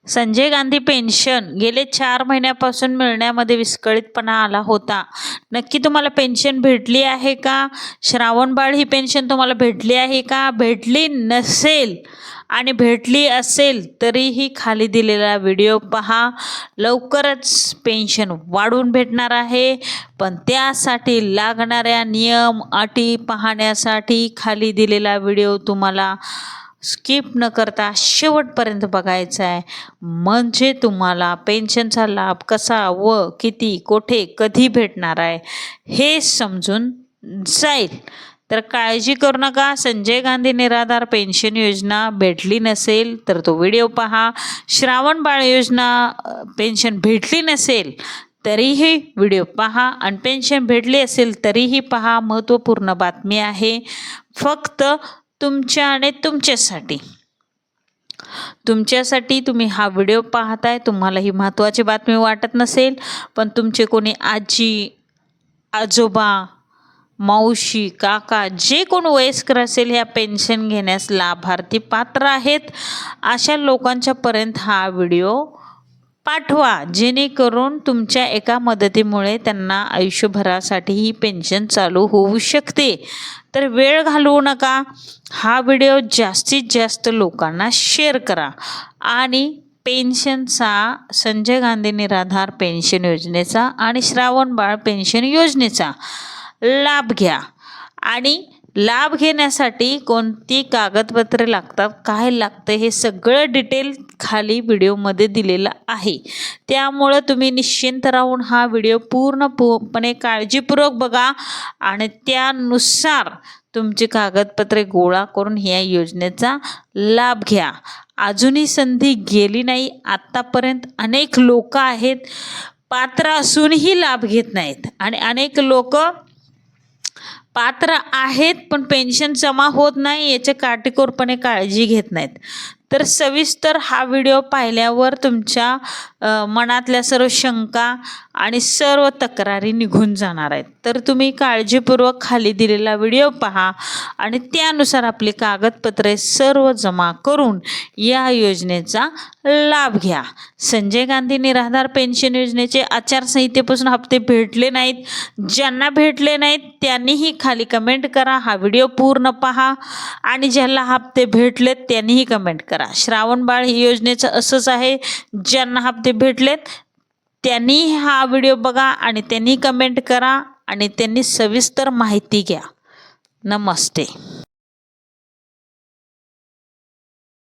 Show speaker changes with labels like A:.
A: Sanjay Gandhi pension गेले 4 महिन्यापासून मिळण्यामध्ये विस्कळीतपणा आला होता। नक्की तुम्हाला पेन्शन भेटली आहे का? श्रावणबाळ ही पेन्शन तुम्हाला भेटली आहे का? भेटली नसेल आणि भेटली असेल तरीही खाली दिलेला व्हिडिओ पहा। लवकरच पेन्शन वाढवून भेटणार आहे, पण त्यासाठी लागणाऱ्या नियम अटी पाहण्यासाठी खाली दिलेला व्हिडिओ तुम्हाला स्किप न करता शेवटपर्यंत बघायचा आहे, म्हणजे तुम्हाला पेन्शनचा लाभ कसा व किती, कोठे, कधी भेटणार आहे हे समजून जाईल। तर काळजी करू नका। संजय गांधी निराधार पेन्शन योजना भेटली नसेल तर तो व्हिडिओ पहा। श्रावण बाळ योजना पेन्शन भेटली नसेल तरीही व्हिडिओ पहा आणि पेन्शन भेटली असेल तरीही पहा। महत्त्वपूर्ण बातमी आहे फक्त तुमच्या आणि तुमच्यासाठी तुम्ही हा व्हिडिओ पाहताय। तुम्हाला ही महत्त्वाची बातमी वाटत नसेल, पण तुमचे कोणी आजी, आजोबा, मावशी, काका जे कोण वयस्कर असेल ह्या पेन्शन घेण्यास लाभार्थी पात्र आहेत, अशा लोकांच्यापर्यंत हा व्हिडिओ पाठवा, जेणेकरून तुमच्या एका मदतीमुळे त्यांना आयुष्यभरासाठी ही पेन्शन चालू होऊ शकते। तर वेळ घालवू नका, हा व्हिडिओ जास्तीत जास्त लोकांना शेअर करा आणि पेन्शनचा, संजय गांधी निराधार पेन्शन योजनेचा आणि श्रावण बाळ पेन्शन योजनेचा लाभ घ्या। आणि लाभ घेण्यासाठी कोणती कागदपत्रे लागतात, काय लागतं, हे सगळं डिटेल खाली व्हिडिओमध्ये दिलेलं आहे। त्यामुळं तुम्ही निश्चिंत राहून हा व्हिडिओ पूर्णपणे काळजीपूर्वक बघा आणि त्यानुसार तुमची कागदपत्रे गोळा करून ह्या योजनेचा लाभ घ्या। अजूनही संधी गेली नाही। आत्तापर्यंत अनेक लोक आहेत पात्र असूनही लाभ घेत नाहीत आणि अनेक लोक पात्र आहेत पण पेन्शन जमा होत नाही याची काटेकोरपणे काळजी घेत नाहीत। तर सविस्तर हा व्हिडिओ पाहिल्यावर तुमच्या मनातल्या सर्व शंका आणि सर्व तक्रारी निघून जाणार आहेत। तर तुम्ही काळजीपूर्वक खाली दिलेला व्हिडिओ पहा आणि त्यानुसार आपली कागदपत्रे सर्व जमा करून या योजनेचा लाभ घ्या। संजय गांधी निराधार पेन्शन योजनेचे आचारसंहितेपासून हप्ते भेटले नाहीत, ज्यांना भेटले नाहीत त्यांनीही खाली कमेंट करा, हा व्हिडिओ पूर्ण पहा आणि ज्यांना हप्ते भेटलेत त्यांनीही कमेंट करा। श्रावण बाळ योजनेचं असंच आहे, ज्यांना हप्ते भेटलेत त्यांनी हा व्हिडिओ बघा आणि त्यांनी कमेंट करा आणि त्यांनी सविस्तर माहिती घ्या। नमस्ते।